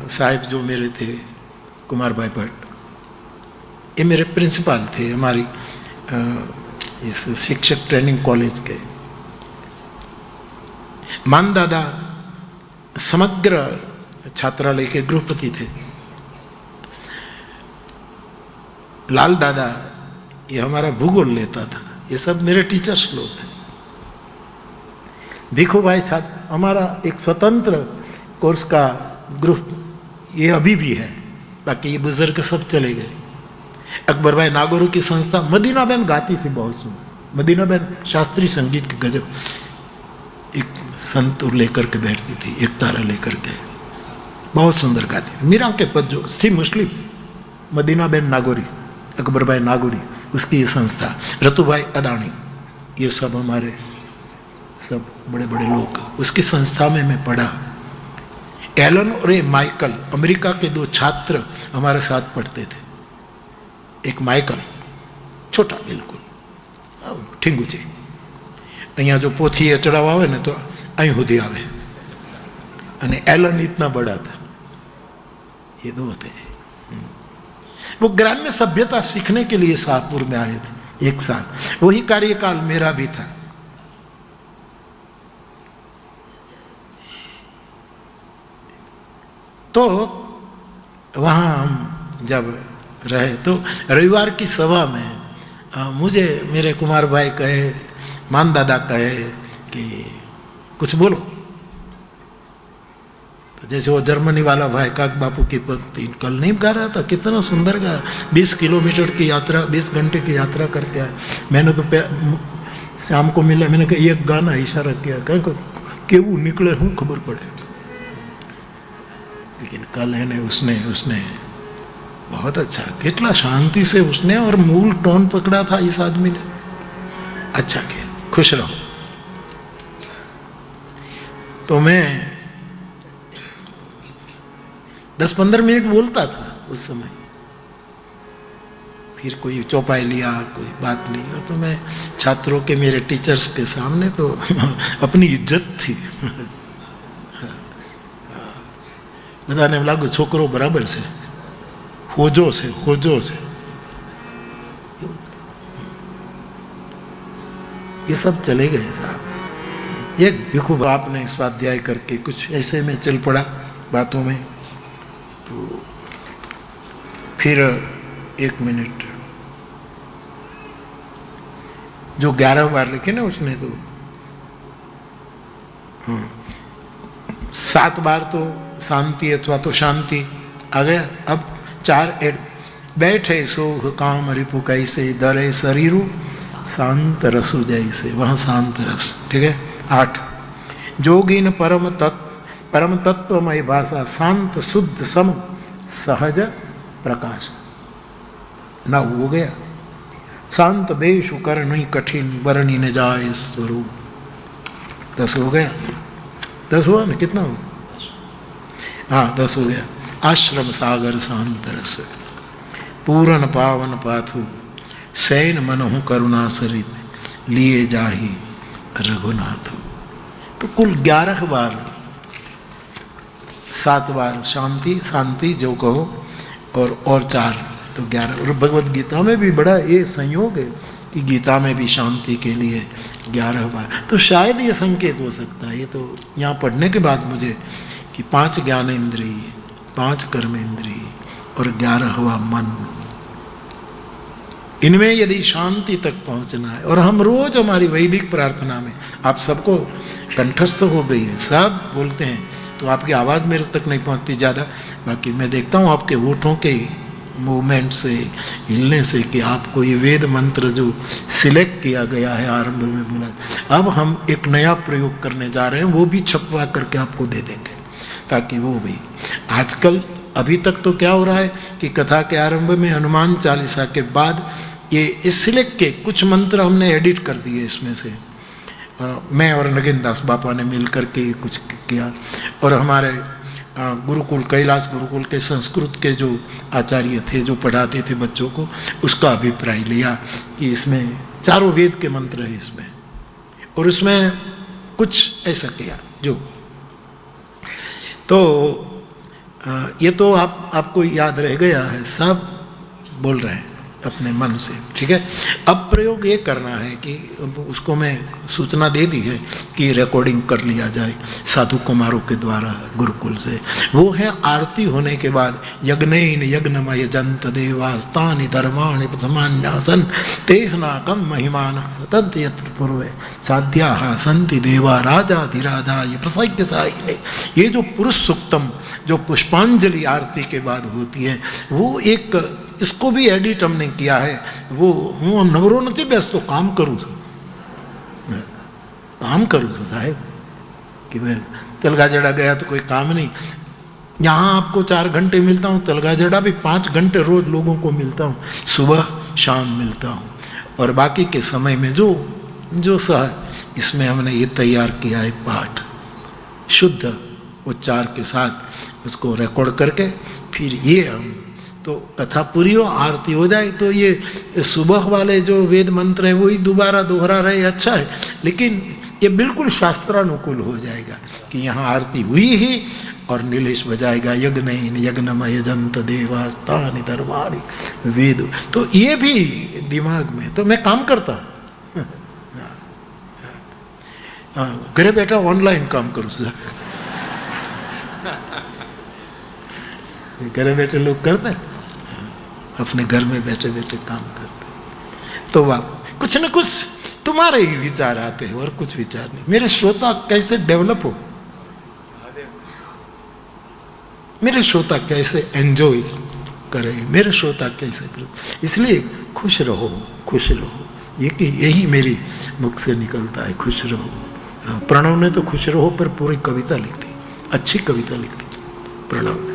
साहब जो मेरे थे, कुमार भाई भट्ट, ये मेरे प्रिंसिपल थे हमारी इस शिक्षक ट्रेनिंग कॉलेज के। मान दादा समग्र छात्रालय के गृहपति थे। लाल दादा ये हमारा भूगोल लेता था। ये सब मेरे टीचर्स लोग हैं। देखो भाई छात्र, हमारा एक स्वतंत्र कोर्स का ग्रुप ये अभी भी है, बाकी ये बुजुर्ग सब चले गए। अकबर भाई नागौर की संस्था, मदीना बहन गाती थी बहुत सुंदर। मदीना बहन शास्त्रीय संगीत की गजब, एक संतूर लेकर के बैठती थी, एक तारा लेकर के, बहुत सुंदर गाती थी। मीरा के पद जो थी मुस्लिम, मदीना बहन नागौरी, अकबर भाई नागौरी, उसकी ये संस्था, रतु भाई अदानी, ये सब हमारे सब बड़े बड़े लोग, उसकी संस्था में मैं पढ़ा। एलन और ये माइकल, अमेरिका के 2 छात्र हमारे साथ पढ़ते थे। एक माइकल छोटा बिल्कुल ठींगुजी, अहिया जो पोथी चढ़ावा आवे ने तो अहीं સુધી આવે, અને एलन इतना बड़ा था। ये 2 थे। वो ग्राम्य सभ्यता सीखने के लिए शाहपुर में आए थे एक साथ। वही कार्यकाल मेरा भी था। तो वहां हम जब रहे तो रविवार की सभा में मुझे मेरे कुमार भाई कहे, मान दादा कहे कि कुछ बोलो। तो जैसे वो जर्मनी वाला भाई काक बापू की पंक्ति कल नहीं गा रहा था, कितना सुंदर गा। 20 किलोमीटर की यात्रा, 20 घंटे की यात्रा करके आया। मैंने तो शाम को मिला, मैंने कहा एक गाना इशारा किया, कहीं केवू निकले हूँ खबर पड़े। लेकिन कल है ने उसने बहुत अच्छा, कितना शांति से उसने और मूल टोन पकड़ा था इस आदमी ने। अच्छा किया, खुश रहो। तो मैं 10-15 मिनट बोलता था उस समय, फिर कोई चौपाई लिया, कोई बात ली। और तो मैं छात्रों के, मेरे टीचर्स के सामने तो अपनी इज्जत थी। बधाने लागू छोकरो बराबर से, होजो से। ये सब चले गए साहब। एक भिखू बाप ने स्वाध्याय करके कुछ ऐसे में चल पड़ा बातों में। तो फिर 1 मिनट, जो 11 बार लिखे ना उसने, तो 7 बार तो शांति अथवा तो शांति आ गया। अब 4 बैठे सोख काम रिपु कैसे, दरे शरीरु शांत रसु जैसे, वहाँ शांत रस, ठीक है। 8 जोगिन परम तत्वमय भाषा, शांत शुद्ध सम सहज प्रकाश। 9 हो गया। शांत बेशु कर नहीं कठिन, बरनी न जाए स्वरूप। 10 हो गया। 10 हुआ ना, कितना हुआ? हाँ 10 हो गया। आश्रम सागर शांत रस, पूरन पावन पाथु, सैन मनहु करुणा सरित, लिए जाहि रघुनाथ। तो कुल 11 बार, 7 बार शांति शांति जो कहो, और 4 तो 11। और भगवद गीता में भी बड़ा ये संयोग है कि गीता में भी शांति के लिए 11 बार। तो शायद ये संकेत हो सकता है, ये तो यहाँ पढ़ने के बाद मुझे, कि 5 ज्ञानेंद्रिय, 5 कर्मेंद्रिय और 11वां मन, इनमें यदि शांति तक पहुंचना है, और हम रोज हमारी वैदिक प्रार्थना में, आप सबको कंठस्थ हो गई है, सब बोलते हैं, तो आपकी आवाज़ मेरे तक नहीं पहुंचती ज़्यादा, बाकी मैं देखता हूँ आपके होठों के मूवमेंट से, हिलने से, कि आपको ये वेद मंत्र जो सिलेक्ट किया गया है आरंभ में बोला, अब हम एक नया प्रयोग करने जा रहे हैं, वो भी छपवा करके आपको दे देंगे, ताकि वो भी। आजकल अभी तक तो क्या हो रहा है कि कथा के आरंभ में हनुमान चालीसा के बाद ये सिलेक्ट के कुछ मंत्र हमने एडिट कर दिए इसमें से, मैं और नगेंद्र दास बापा ने मिल करके कुछ किया, और हमारे गुरुकुल, कैलाश गुरुकुल के संस्कृत के जो आचार्य थे, जो पढ़ाते थे बच्चों को, उसका अभिप्राय लिया कि इसमें चारों वेद के मंत्र है इसमें, और उसमें कुछ ऐसा किया जो, तो ये तो आपको याद रह गया है, सब बोल रहे हैं अपने मन से, ठीक है। अब प्रयोग ये करना है कि उसको मैं सूचना दे दी है कि रिकॉर्डिंग कर लिया जाए साधु कुमारों के द्वारा गुरुकुल से। वो है आरती होने के बाद, यज्ञेन यज्ञमय जंत देवास्तानि धर्माणि प्रथमान्यासन तेहनाकम महिमान सतंत यत्र पूर्वे साध्याः सन्ति देवा राजाधिराजा ये प्रसज्ञ साहिने। ये जो पुरुष सूक्तम, जो पुष्पांजलि आरती के बाद होती है, वो एक, इसको भी एडिट हमने किया है। वो हूँ नवरो नहीं व्यस्त, तो काम करूँ तो साहेब, कि मैं तलगा जड़ा गया तो कोई काम नहीं। यहाँ आपको 4 घंटे मिलता हूँ, तलगा जड़ा भी 5 घंटे रोज लोगों को मिलता हूँ, सुबह शाम मिलता हूँ, और बाकी के समय में जो सह इसमें हमने ये तैयार किया है पाठ शुद्ध उच्चार के साथ, उसको रिकॉर्ड करके फिर ये हम, तो कथा पूरी हो, आरती हो जाए, तो ये सुबह वाले जो वेद मंत्र है वही दोबारा दोहरा रहे, अच्छा है, लेकिन ये बिल्कुल शास्त्रानुकूल हो जाएगा कि यहाँ आरती हुई ही और नीलेश बजाएगा यज्ञेन यज्ञमय जंत देवास्तानि धर्माणि वेद। तो ये भी दिमाग में, तो मैं काम करता घरे बैठा ऑनलाइन काम करूँ, घरे बैठे लोग करते हैं, अपने घर में बैठे बैठे काम करते हैं। तो वाह, कुछ न कुछ तुम्हारे ही विचार आते हैं और कुछ विचार नहीं। मेरे श्रोता कैसे डेवलप हो, मेरे श्रोता कैसे एंजॉय करें, मेरे श्रोता कैसे, इसलिए खुश रहो, खुश रहो, ये कि यही मेरी मुख से निकलता है, खुश रहो। प्रणव ने तो खुश रहो पर पूरी कविता लिख दी, अच्छी कविता लिख दी प्रणव ने,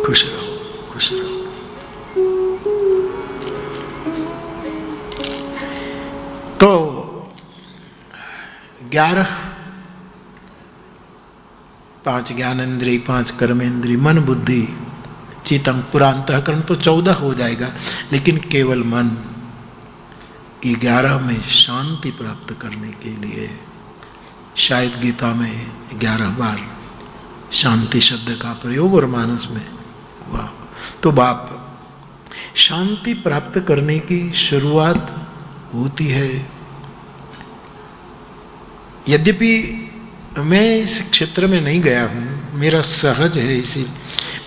खुश रहो, खुश रहो। तो 11, 5 ज्ञानेंद्रिय, 5 कर्मेंद्रिय, मन बुद्धि चित्तम, पूरा अंतःकरण तो 14 हो जाएगा, लेकिन केवल मन 11 में शांति प्राप्त करने के लिए शायद गीता में 11 बार शांति शब्द का प्रयोग और मानस में हुआ। तो बाप, शांति प्राप्त करने की शुरुआत होती है, यद्यपि मैं इस क्षेत्र में नहीं गया हूँ, मेरा सहज है इसी,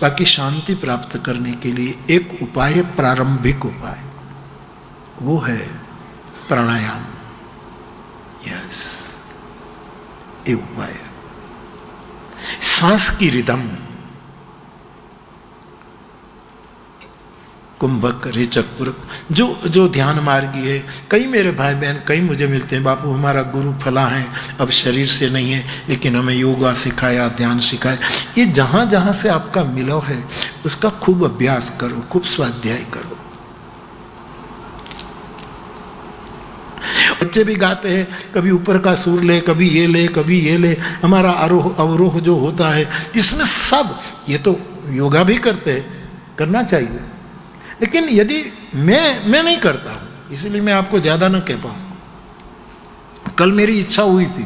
बाकी शांति प्राप्त करने के लिए एक उपाय, प्रारंभिक उपाय, वो है प्राणायाम। यस, एक उपाय, सांस की रिदम, कुंभक रेचक पुरक, जो ध्यान मार्गी है। कई मेरे भाई बहन, कई मुझे मिलते हैं, बापू हमारा गुरु फला है, अब शरीर से नहीं है, लेकिन हमें योगा सिखाया, ध्यान सिखाया। ये जहाँ जहाँ से आपका मिलव है उसका खूब अभ्यास करो, खूब स्वाध्याय करो। बच्चे भी गाते हैं, कभी ऊपर का सुर ले, कभी ये ले, कभी ये ले, हमारा आरोह अवरोह जो होता है, इसमें सब ये तो योगा भी करते हैं, करना चाहिए। लेकिन यदि मैं नहीं करता हूँ, इसलिए मैं आपको ज़्यादा ना कह पाऊँ। कल मेरी इच्छा हुई थी,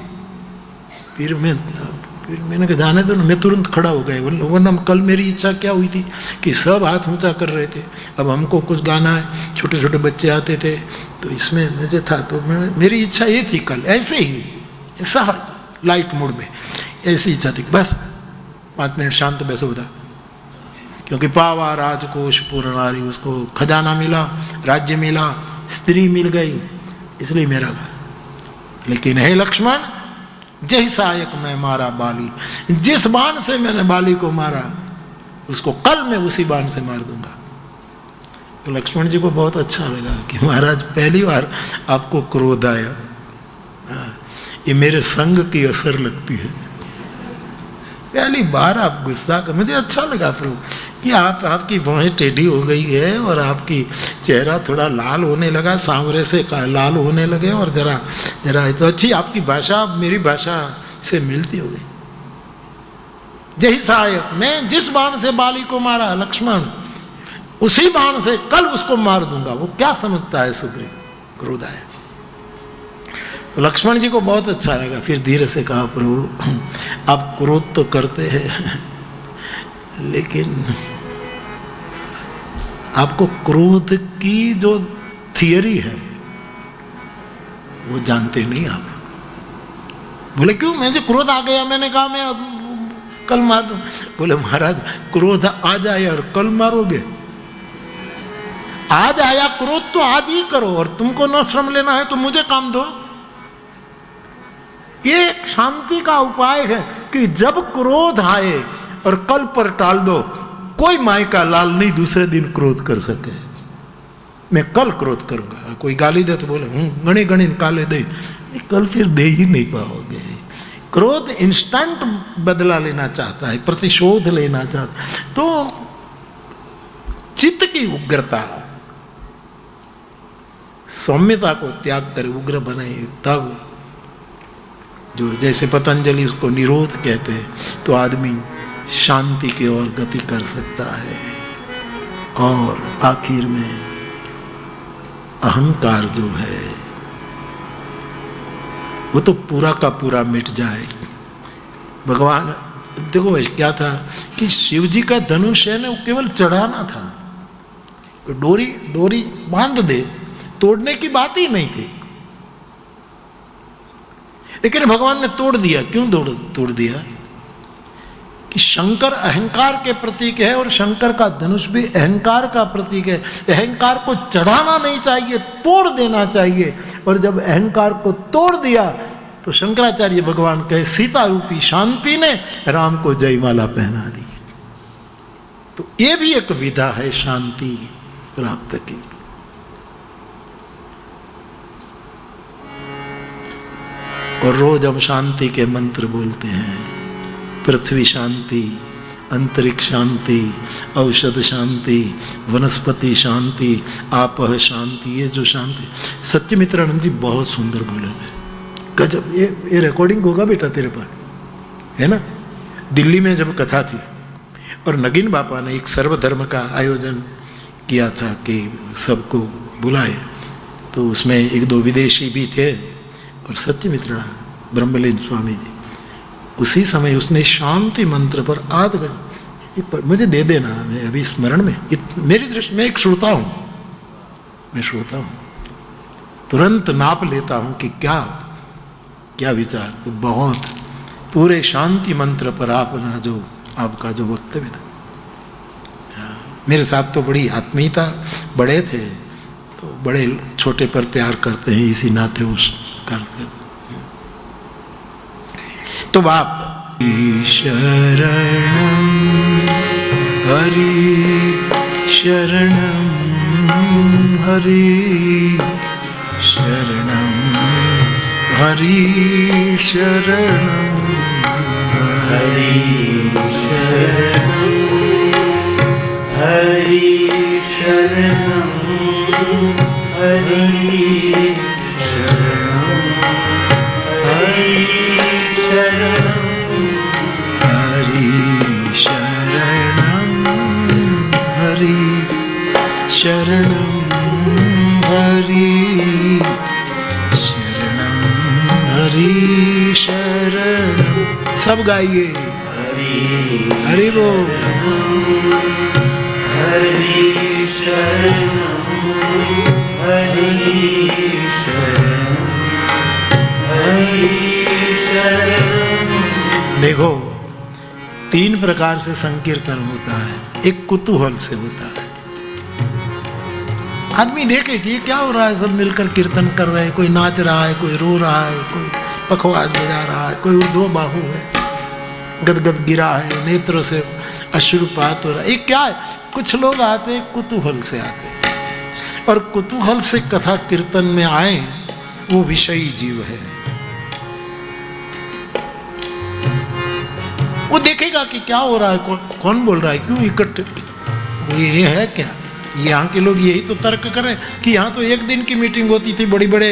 फिर मैंने कहा जाने दो ना, मैं तुरंत खड़ा हो गया। वरना कल मेरी इच्छा क्या हुई थी कि सब हाथ ऊंचा कर रहे थे, अब हमको कुछ गाना है, छोटे छोटे बच्चे आते थे, तो इसमें मुझे था, तो मेरी इच्छा ये थी कल, ऐसे ही सहज लाइट मूड में ऐसी इच्छा थी, बस 5 मिनट शांत बैसो बता। क्योंकि पावा राजकोष पूर्ण नारी, उसको खजाना मिला, राज्य मिला, स्त्री मिल गई, इसलिए मेरा घर। लेकिन हे लक्ष्मण, जय सहायक मैं मारा बाली, जिस बाण से मैंने बाली को मारा उसको कल मैं उसी बाण से मार दूंगा। तो लक्ष्मण जी को बहुत अच्छा लगा कि महाराज पहली बार आपको क्रोध आया, ये मेरे संग की असर लगती है, पहली बार आप गुस्सा कर। मुझे अच्छा लगा प्रभु कि आपकी बाहें टेढ़ी हो गई है और आपकी चेहरा थोड़ा लाल होने लगा, सांवरे से लाल होने लगे, और जरा तो अच्छी आपकी भाषा मेरी भाषा से मिलती हो गई। जय सहायक, मैं जिस बाण से बाली को मारा लक्ष्मण, उसी बाण से कल उसको मार दूंगा। वो क्या समझता है सुग्रीव, क्रोध आया। तो लक्ष्मण जी को बहुत अच्छा लगा, फिर धीरे से कहा प्रभु आप क्रोध तो करते हैं, लेकिन आपको क्रोध की जो थियरी है वो जानते नहीं आप। बोले क्यों, मुझे क्रोध आ गया, मैंने कहा मैं कल मार दूं। बोले महाराज क्रोध आ जाए और कल मारोगे, आज आया क्रोध तो आज ही करो, और तुमको न श्रम लेना है तो मुझे काम दो। ये शांति का उपाय है कि जब क्रोध आए और कल पर टाल दो, कोई माई का लाल नहीं दूसरे दिन क्रोध कर सके। मैं कल क्रोध करूंगा, कोई गाली दे तो बोले गणी गणी काले दे, कल फिर दे ही नहीं पाओगे। क्रोध इंस्टेंट बदला लेना चाहता है, प्रतिशोध लेना चाहता है, तो चित्त की उग्रता, सौम्यता को त्याग कर उग्र बने, तब जो जैसे पतंजलि उसको निरोध कहते हैं, तो आदमी शांति की ओर गति कर सकता है, और आखिर में अहंकार जो है वो तो पूरा का पूरा मिट जाए। भगवान देखो क्या था कि शिव जी का धनुष है ना, वो केवल चढ़ाना था, डोरी बांध दे, तोड़ने की बात ही नहीं थी। लेकिन भगवान ने तोड़ दिया। क्यों तोड़ दिया? कि शंकर अहंकार के प्रतीक है, और शंकर का धनुष भी अहंकार का प्रतीक है। अहंकार को चढ़ाना नहीं चाहिए, तोड़ देना चाहिए। और जब अहंकार को तोड़ दिया तो शंकराचार्य भगवान कहे सीता रूपी शांति ने राम को जयमाला पहना दी। तो ये भी एक विधा है शांति प्राप्त की। और रोज हम शांति के मंत्र बोलते हैं, पृथ्वी शांति, अंतरिक्ष शांति, औषध शांति, वनस्पति शांति, आपह शांति। ये जो शांति, सत्यमित्रानंद जी बहुत सुंदर बोले थे, गजब। ये रिकॉर्डिंग होगा बेटा तेरे पास, है ना? दिल्ली में जब कथा थी और नगीन बापा ने एक सर्वधर्म का आयोजन किया था कि सबको बुलाए, तो उसमें 1-2 विदेशी भी थे और सत्यमित्रा ब्रह्मलीन स्वामी जी। उसी समय उसने शांति मंत्र पर आध मुझे दे देना, मैं अभी स्मरण में, मेरी दृष्टि में एक श्रोता हूं, मैं श्रोता हूं, तुरंत नाप लेता हूं कि क्या विचार। तो बहुत पूरे शांति मंत्र पर आपका जो वक्तव्य था, मेरे साथ तो बड़ी आत्मीयता, बड़े थे तो बड़े छोटे पर प्यार करते हैं, इसी नाते उस करते। तो बाप शरणम हरि शरणम हरि शरणम हरि शरणम हरि शरणम हरि शरणम हरि शरणम शरणं हरि शरणं हरि शरणं। सब गाइए हरि बोल। हरि शरणं हरि शरणं हरि शरणं। देखो, 3 प्रकार से संकीर्तन होता है। एक कुतूहल से होता है। आदमी देखे कि ये क्या हो रहा है, सब मिलकर कीर्तन कर रहे हैं, कोई नाच रहा है, कोई रो रहा है, कोई पखवाज बजा रहा है, कोई ऊर्ध्व बाहु है, गदगद गिरा है, नेत्र से अश्रुपात हो रहा है। ये क्या है? कुछ लोग आते हैं कुतूहल से आते हैं, और कुतूहल से कथा कीर्तन में आए वो विषयी जीव है। वो देखेगा कि क्या हो रहा है, कौन बोल रहा है, क्यों इकट्ठे, ये है क्या। यहाँ के लोग यही तो तर्क कर रहे हैं कि यहाँ तो 1 दिन की मीटिंग होती थी बड़ी बड़े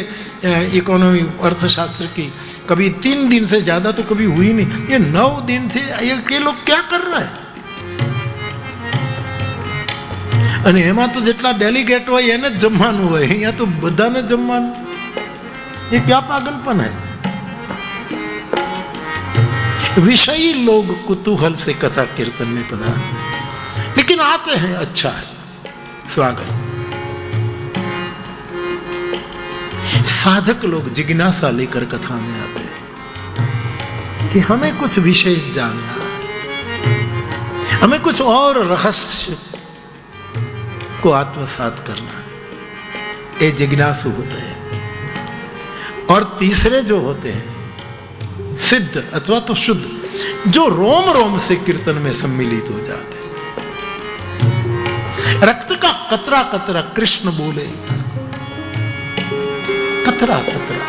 इकोनॉमी अर्थशास्त्र की, कभी 3 दिन से ज्यादा तो कभी हुई नहीं, ये 9 दिन थे। ये लोग क्या कर रहे हैं? અને એમાં તો જેટલા ડેલિગેટ હોય એને જ જમવાનું હોય, અહીંયા તો બધાને જમવાનું, ये क्या पागलपन है। विषयी लोग कुतूहल से कथा कीर्तन में पधारते हैं, लेकिन आते हैं, अच्छा है, स्वागत। साधक लोग जिज्ञासा लेकर कथा में आते हैं कि हमें कुछ विशेष जानना है, हमें कुछ और रहस्य को आत्मसात करना है, ये जिज्ञासु होते हैं। और तीसरे जो होते हैं सिद्ध अथवा तो शुद्ध, जो रोम रोम से कीर्तन में सम्मिलित हो जाते हैं। रक्त का कतरा कतरा कृष्ण बोले, कतरा कतरा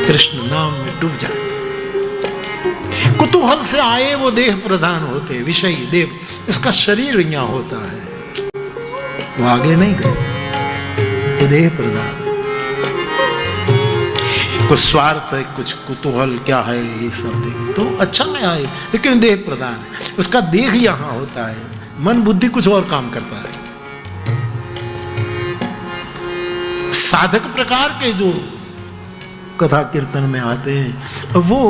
कृष्ण नाम में डूब जाए। कुतूहल से आए वो देह प्रधान होते, विषयी देव, इसका शरीर यहां होता है, वो आगे नहीं गए, तो देह प्रधान। कुछ स्वार्थ है, कुछ कुतूहल क्या है, ये सब तो अच्छा नहीं आए, लेकिन देह प्रधान है, उसका देह यहां होता है, मन बुद्धि कुछ और काम करता है। साधक प्रकार के जो कथा कीर्तन में आते हैं, वो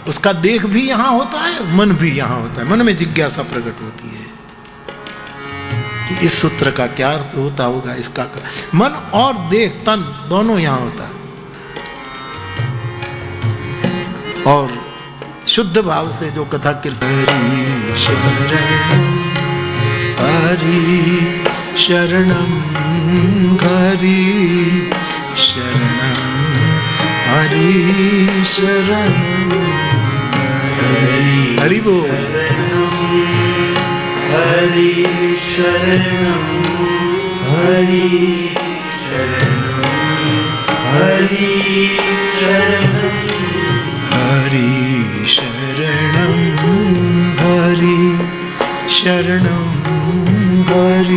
उसका देह भी यहां होता है, मन भी यहां होता है। मन में जिज्ञासा प्रकट होती है कि इस सूत्र का क्या अर्थ होता होगा, इसका मन और देह तन दोनों यहां होता है। और शुद्ध भाव से जो कथा कीर्तन, हरि शरणं हरि शरणं हरि शरणं हरि बोल। हरि शरणं हरि शरणं हरि शरणं हरि शरणं हरि शरणं हरि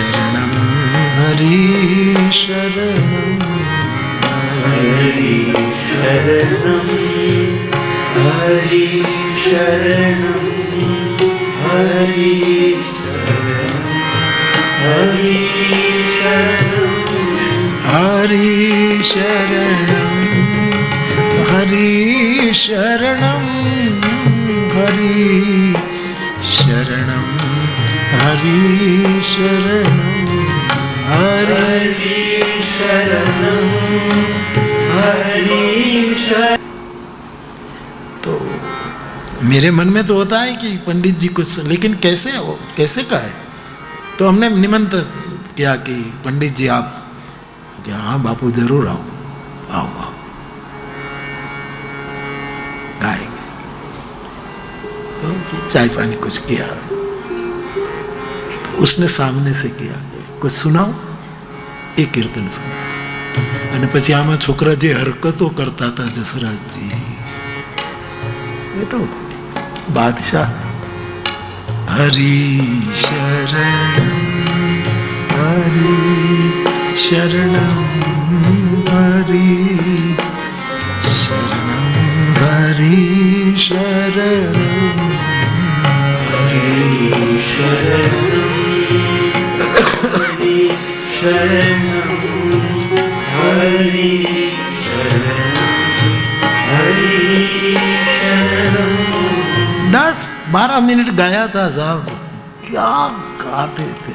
शरणं हरि शरणं हरि शरणं हरि शरणं हरि शरणं हरि शरणं हरि शरणं हरि शरणं हरि शरणं हरि शरणं हरि शरणं हरि शरणं। तो मेरे मन में तो होता है कि पंडित जी कुछ, लेकिन कैसे हो, कैसे का है। तो हमने निमंत्रण किया कि पंडित जी आप, हाँ बापू जरूर आओ, आओ आओ गाएंगे। तो चाय पानी कुछ किया, उसने सामने से किया, कुछ सुनाओ, एक कीर्तन सुना। અને પછી આમાં છોકરા જે હરકતો કરતા હતા જસરાજજી, એ તો બાદશાહ। હરિ શરણ હરિ શરણ હરિ શરણ હરિ શરણ हरि शरणं शरणं हरि शरणं हरि शरणं। 10-12 मिनट गाया था साहब, क्या गाते थे।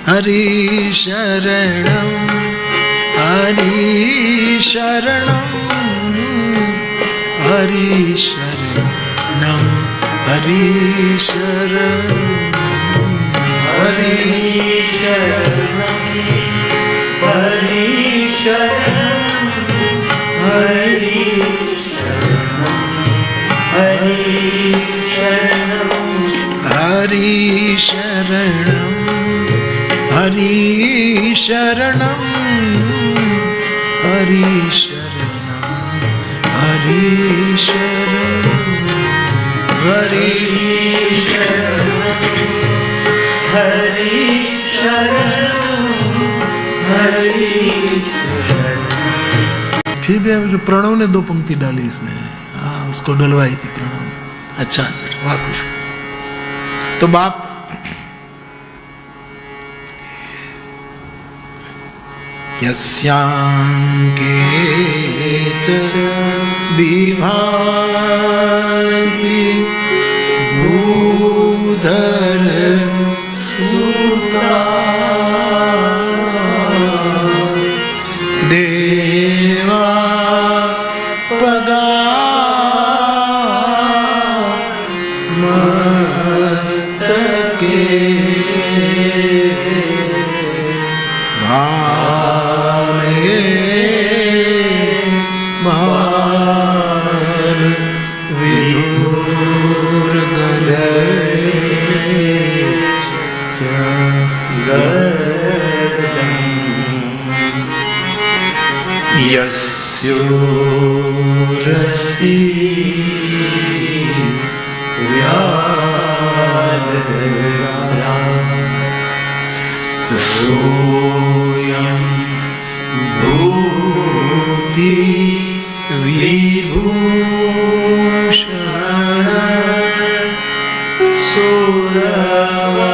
हरि शरणं हरि शरणं हरि शरणं हरि शरणं हरि शरणं हरि शरणं हरि शरणं हरि शरणं हरि शरणं हरि शरणं हरि शरणं हरि शरणं हरि हरि शरणं हरि शरणं। फिर भी जो प्रणव ने 2 पंक्ति डाली इसमें, हाँ उसको डलवाई थी प्रणव। अच्छा वाह कुछ। तो बाप यस्यांके च विभाति भूधर सुता देवा पगा मस्तके भाले भार विधुर यस्योरसि व्याधरा सोऽयं भूति विभूषण सुरवा